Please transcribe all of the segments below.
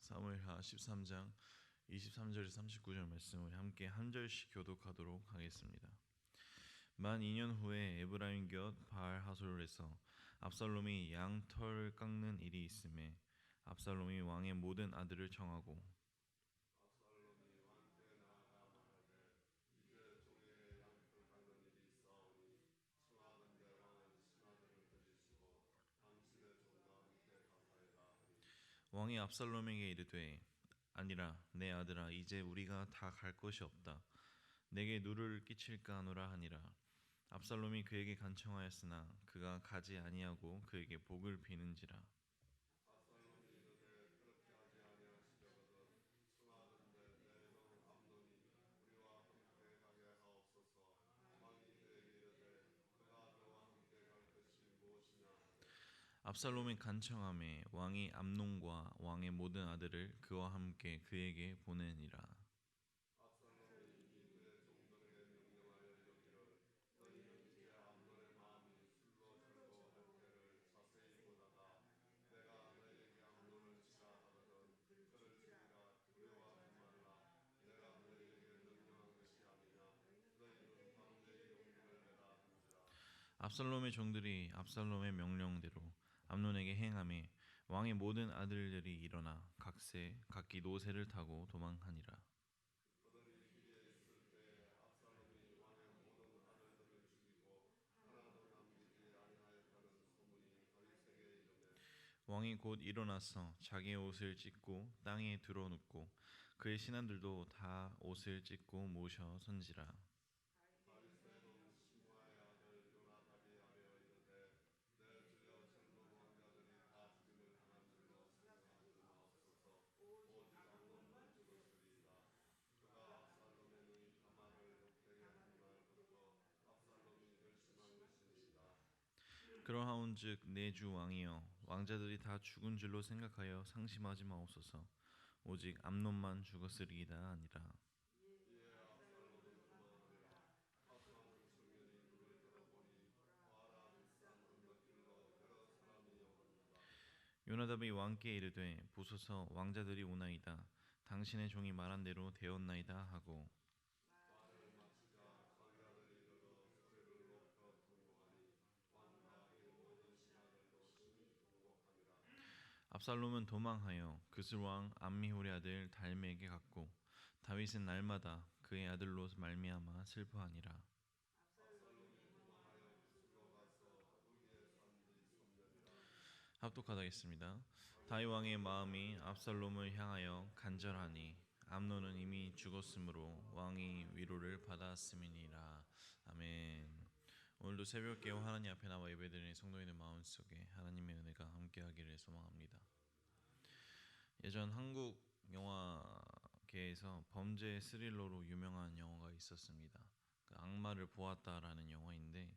사무엘하 13장 23절에서 39절 말씀을 함께 한 절씩 교독하도록 하겠습니다. 만 2년 후에 에브라임 곁 바알 하솔에서 압살롬이 양털 깎는 일이 있음에 압살롬이 왕의 모든 아들을 청하고 왕이 압살롬에게 이르되 아니라 내 아들아 이제 우리가 다 갈 것이 없다. 내게 누를 끼칠까 하노라 하니라. 압살롬이 그에게 간청하였으나 그가 가지 아니하고 그에게 복을 비는지라. 압살롬이 간청하매 왕이 암논과 왕의 모든 아들을 그와 함께 그에게 보내니라. 압살롬의 종들이 압살롬의 명령대로 암논에게 행하매 왕의 모든 아들들이 일어나 각기 노새를 타고 도망하니라. 왕이 곧 일어나서 자기의 옷을 찢고 땅에 드러눕고 그의 신하들도 다 옷을 찢고 모셔 선지라. 그러하온즉 내 주 왕이여 왕자들이 다 죽은 줄로 생각하여 상심하지 마옵소서. 오직 암논만 죽었으리이다 아니라. 요나답이 왕께 이르되 보소서 왕자들이 오나이다. 당신의 종이 말한 대로 되었나이다 하고 압살롬은 도망하여 그슬 왕 암미홀의 아들 달메에게 갔고 다윗은 날마다 그의 아들로 말미암아 슬퍼하니라. 합독하겠습니다. 다윗 왕의 마음이 압살롬을 향하여 간절하니 암논은 이미 죽었으므로 왕이 위로를 받았음이니라. 아멘. 오늘도 새벽 깨어 하나님 앞에 나와 예배드리는 성도인의 마음속에 하나님의 은혜가 함께하기를 소망합니다. 예전 한국 영화계에서 범죄 스릴러로 유명한 영화가 있었습니다. 그 악마를 보았다라는 영화인데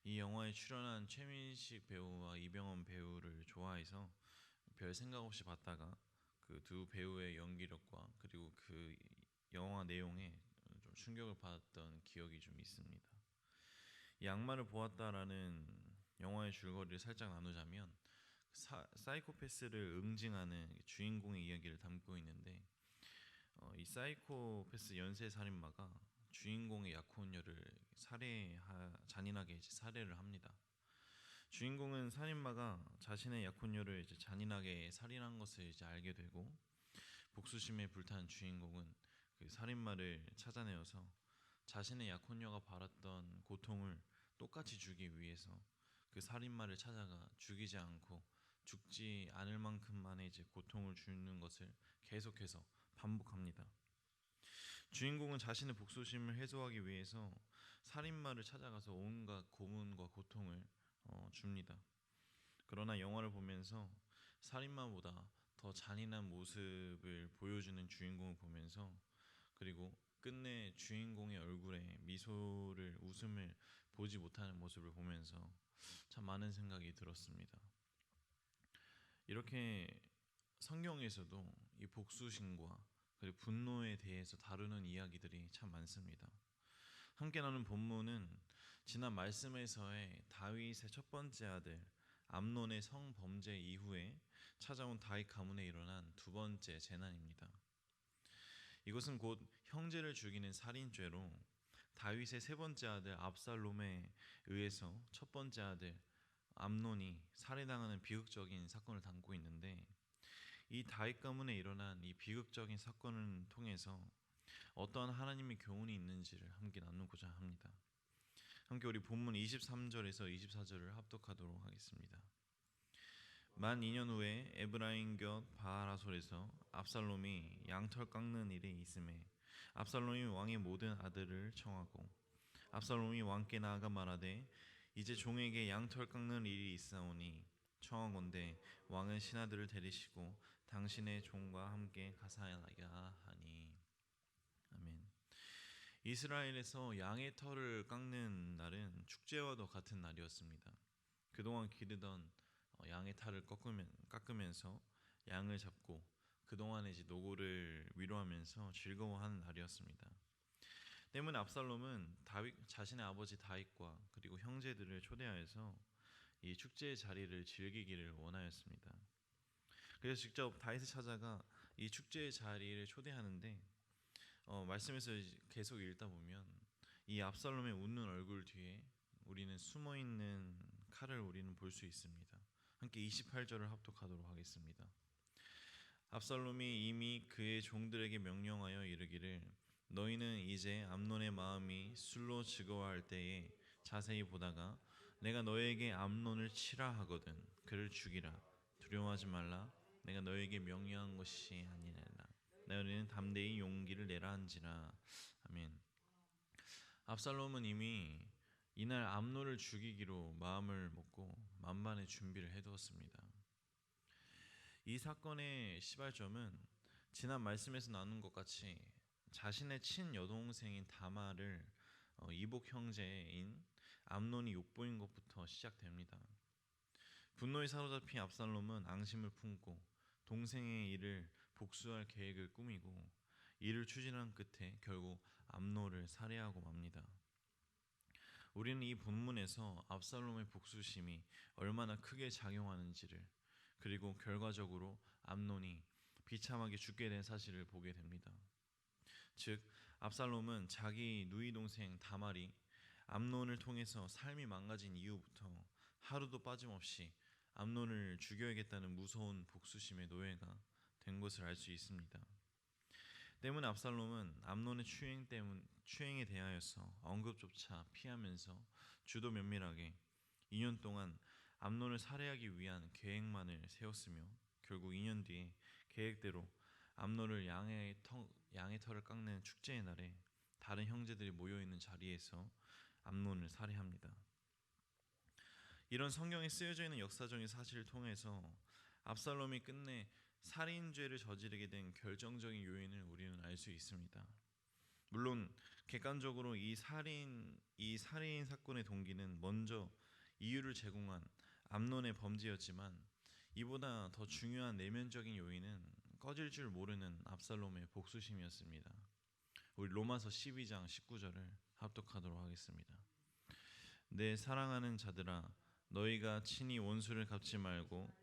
이 영화에 출연한 최민식 배우와 이병헌 배우를 좋아해서 별 생각 없이 봤다가 그 두 배우의 연기력과 그리고 그 영화 내용에 좀 충격을 받았던 기억이 좀 있습니다. 이 악마를 보았다라는 영화의 줄거리를 살짝 나누자면 사이코패스를 응징하는 주인공의 이야기를 담고 있는데 이 사이코패스 연쇄 살인마가 주인공의 약혼녀를 잔인하게 살해를 합니다. 주인공은 살인마가 자신의 약혼녀를 잔인하게 살인한 것을 알게 되고 복수심에 불탄 주인공은 그 살인마를 찾아내어서 자신의 약혼녀가 받았던 고통을 똑같이 주기 위해서 그 살인마를 찾아가 죽이지 않고 죽지 않을 만큼만의 고통을 주는 것을 계속해서 반복합니다. 주인공은 자신의 복수심을 해소하기 위해서 살인마를 찾아가서 온갖 고문과 고통을 줍니다. 그러나 영화를 보면서 살인마보다 더 잔인한 모습을 보여주는 주인공을 보면서 그리고 끝내 주인공의 얼굴에 웃음을 보지 못하는 모습을 보면서 참 많은 생각이 들었습니다. 이렇게 성경에서도 이 복수심과 그리고 분노에 대해서 다루는 이야기들이 참 많습니다. 함께 나눈 본문은 지난 말씀에서의 다윗의 첫 번째 아들 암논의 성범죄 이후에 찾아온 다윗 가문에 일어난 두 번째 재난입니다. 이것은 곧 형제를 죽이는 살인죄로 다윗의 세 번째 아들 압살롬에 의해서 첫 번째 아들 암논이 살해당하는 비극적인 사건을 담고 있는데, 이 다윗 가문에 일어난 이 비극적인 사건을 통해서 어떠한 하나님의 교훈이 있는지를 함께 나누고자 합니다. 함께 우리 본문 23절에서 24절을 합독하도록 하겠습니다. 만 2년 후에 에브라임 곁 바알하솔에서 압살롬이 양털 깎는 일에 있음에 압살롬이 왕의 모든 아들을 청하고 압살롬이 왕께 나아가 말하되 이제 종에게 양털 깎는 일이 있사오니 청하건대 왕은 신하들을 데리시고 당신의 종과 함께 가사야 하니. 아멘. 이스라엘에서 양의 털을 깎는 날은 축제와도 같은 날이었습니다. 그동안 기르던 양의 털을 깎으면서 양을 잡고 그동안의 노고를 위로하면서 즐거워하는 날이었습니다. 때문에 압살롬은 자신의 아버지 다윗과 그리고 형제들을 초대하여서 이 축제의 자리를 즐기기를 원하였습니다. 그래서 직접 다윗을 찾아가 이 축제의 자리를 초대하는데, 말씀에서 계속 읽다 보면 이 압살롬의 웃는 얼굴 뒤에 우리는 숨어있는 칼을 우리는 볼 수 있습니다. 함께 28절을 합독하도록 하겠습니다. 압살롬이 이미 그의 종들에게 명령하여 이르기를 너희는 이제 암논의 마음이 술로 즐거워할 때에 자세히 보다가 내가 너에게 암논을 치라 하거든 그를 죽이라. 두려워하지 말라. 내가 너에게 명령한 것이 아니라 너희는 담대히 용기를 내라 한지라. 아멘. 압살롬은 이미 이날 암논을 죽이기로 마음을 먹고 만반의 준비를 해두었습니다. 이 사건의 시발점은 지난 말씀에서 나눈 것 같이 자신의 친여동생인 다말을 이복 형제인 암논이 욕보인 것부터 시작됩니다. 분노에 사로잡힌 압살롬은 앙심을 품고 동생의 일을 복수할 계획을 꾸미고 이를 추진한 끝에 결국 암논을 살해하고 맙니다. 우리는 이 본문에서 압살롬의 복수심이 얼마나 크게 작용하는지를, 그리고 결과적으로 암논이 비참하게 죽게 된 사실을 보게 됩니다. 즉 압살롬은 자기 누이 동생 다말이 암논을 통해서 삶이 망가진 이후부터 하루도 빠짐없이 암논을 죽여야겠다는 무서운 복수심의 노예가 된 것을 알 수 있습니다. 때문에 압살롬은 암논의 추행에 대하여서 언급조차 피하면서 주도 면밀하게 2년 동안 암논을 살해하기 위한 계획만을 세웠으며, 결국 2년 뒤에 계획대로 암논을 양의 털을 깎는 축제의 날에 다른 형제들이 모여있는 자리에서 암논을 살해합니다. 이런 성경에 쓰여져 있는 역사적인 사실을 통해서 압살롬이 끝내 살인죄를 저지르게 된 결정적인 요인을 우리는 알 수 있습니다. 물론 객관적으로 이 살인 사건의 동기는 먼저 이유를 제공한 암논의 범죄였지만, 이보다 더 중요한 내면적인 요인은 꺼질 줄 모르는 압살롬의 복수심이었습니다. 우리 로마서 12장 19절을 합독하도록 하겠습니다. 내 사랑하는 자들아 너희가 친히 원수를 갚지 말고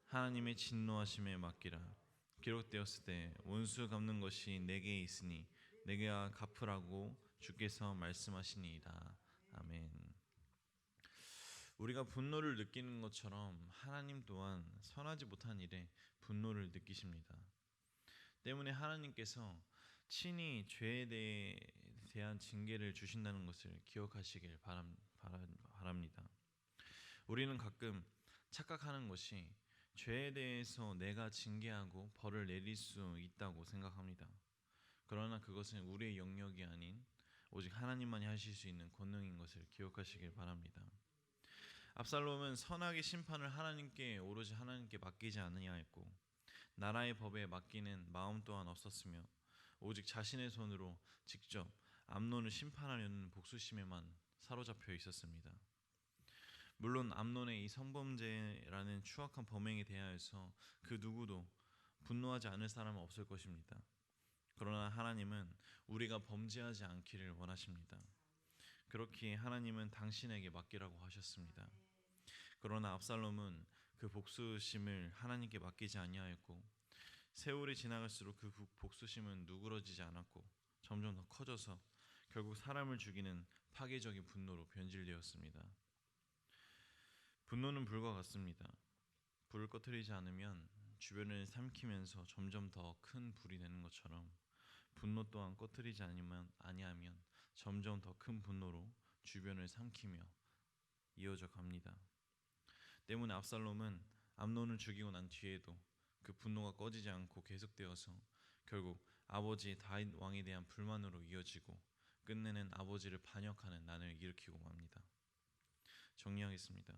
하나님의 진노하심에 맡기라. 기록되었을 때 원수 갚는 것이 내게 있으니 내가 갚으라고 주께서 말씀하시니이다. 아멘. 우리가 분노를 느끼는 것처럼 하나님 또한 선하지 못한 일에 분노를 느끼십니다. 때문에 하나님께서 친히 죄에 대한 징계를 주신다는 것을 기억하시길 바랍니다. 우리는 가끔 착각하는 것이 죄에 대해서 내가 징계하고 벌을 내릴 수 있다고 생각합니다. 그러나 그것은 우리의 영역이 아닌 오직 하나님만이 하실 수 있는 권능인 것을 기억하시길 바랍니다. 압살롬은 선하게 심판을 오로지 하나님께 맡기지 않으냐했고, 나라의 법에 맡기는 마음 또한 없었으며 오직 자신의 손으로 직접 암논을 심판하려는 복수심에만 사로잡혀 있었습니다. 물론 암논의 이 성범죄라는 추악한 범행에 대하여서 그 누구도 분노하지 않을 사람은 없을 것입니다. 그러나 하나님은 우리가 범죄하지 않기를 원하십니다. 그렇기에 하나님은 당신에게 맡기라고 하셨습니다. 그러나 압살롬은 그 복수심을 하나님께 맡기지 아니하였고 세월이 지나갈수록 그 복수심은 누그러지지 않았고 점점 더 커져서 결국 사람을 죽이는 파괴적인 분노로 변질되었습니다. 분노는 불과 같습니다. 불을 꺼트리지 않으면 주변을 삼키면서 점점 더 큰 불이 되는 것처럼 분노 또한 꺼트리지 아니하면 점점 더 큰 분노로 주변을 삼키며 이어져 갑니다. 때문에 압살롬은 암논을 죽이고 난 뒤에도 그 분노가 꺼지지 않고 계속되어서 결국 아버지 다윗 왕에 대한 불만으로 이어지고 끝내는 아버지를 반역하는 난을 일으키고 맙니다. 정리하겠습니다.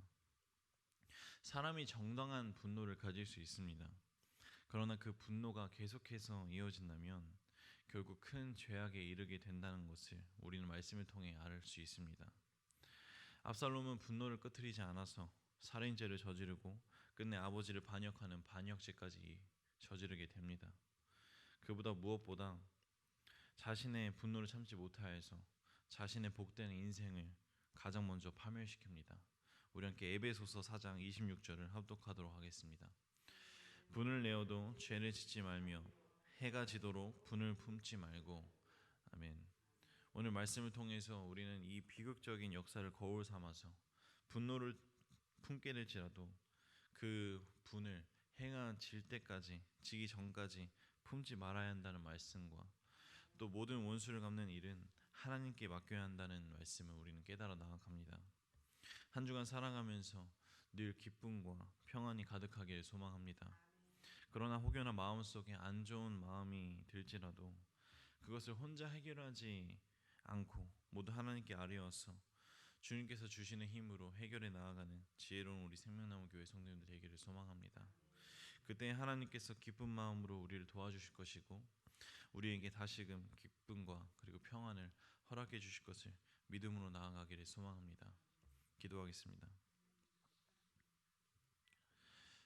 사람이 정당한 분노를 가질 수 있습니다. 그러나 그 분노가 계속해서 이어진다면 결국 큰 죄악에 이르게 된다는 것을 우리는 말씀을 통해 알 수 있습니다. 압살롬은 분노를 끄트리지 않아서 살인죄를 저지르고 끝내 아버지를 반역하는 반역죄까지 저지르게 됩니다. 그보다 무엇보다 자신의 분노를 참지 못하여서 자신의 복된 인생을 가장 먼저 파멸시킵니다. 우리 함께 에베소서 4장 26절을 합독하도록 하겠습니다. 분을 내어도 죄를 짓지 말며 해가 지도록 분을 품지 말고. 아멘. 오늘 말씀을 통해서 우리는 이 비극적인 역사를 거울 삼아서 분노를 품게 될지라도 그 분을 해가 질 때까지, 지기 전까지 품지 말아야 한다는 말씀과 또 모든 원수를 갚는 일은 하나님께 맡겨야 한다는 말씀을 우리는 깨달아 나아갑니다. 한 주간 살아가면서 늘 기쁨과 평안이 가득하길 소망합니다. 그러나 혹여나 마음속에 안 좋은 마음이 들지라도 그것을 혼자 해결하지 않고 모두 하나님께 아뢰어서 주님께서 주시는 힘으로 해결해 나아가는 지혜로운 우리 생명나무 교회 성도님들 되기를 소망합니다. 그때 하나님께서 기쁜 마음으로 우리를 도와주실 것이고 우리에게 다시금 기쁨과 그리고 평안을 허락해 주실 것을 믿음으로 나아가기를 소망합니다. 기도하겠습니다.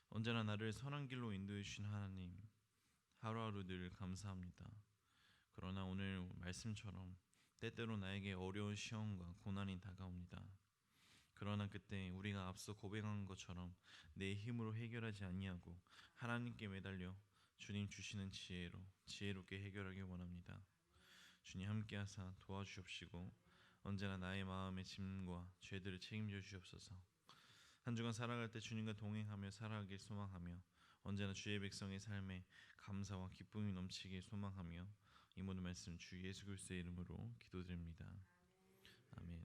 언제나 나를 선한 길로 인도해 주신 하나님, 하루하루 늘 감사합니다. 그러나 오늘 말씀처럼 때때로 나에게 어려운 시험과 고난이 다가옵니다. 그러나 그때 우리가 앞서 고백한 것처럼 내 힘으로 해결하지 아니하고 하나님께 매달려 주님 주시는 지혜로 지혜롭게 해결하길 원합니다. 주님 함께하사 도와주옵시고 언제나 나의 마음의 짐과 죄들을 책임져 주옵소서. 한 주간 살아갈 때 주님과 동행하며 살아가길 소망하며 언제나 주의 백성의 삶에 감사와 기쁨이 넘치길 소망하며 이 모든 말씀 주 예수 그리스도의 이름으로 기도드립니다. 아멘.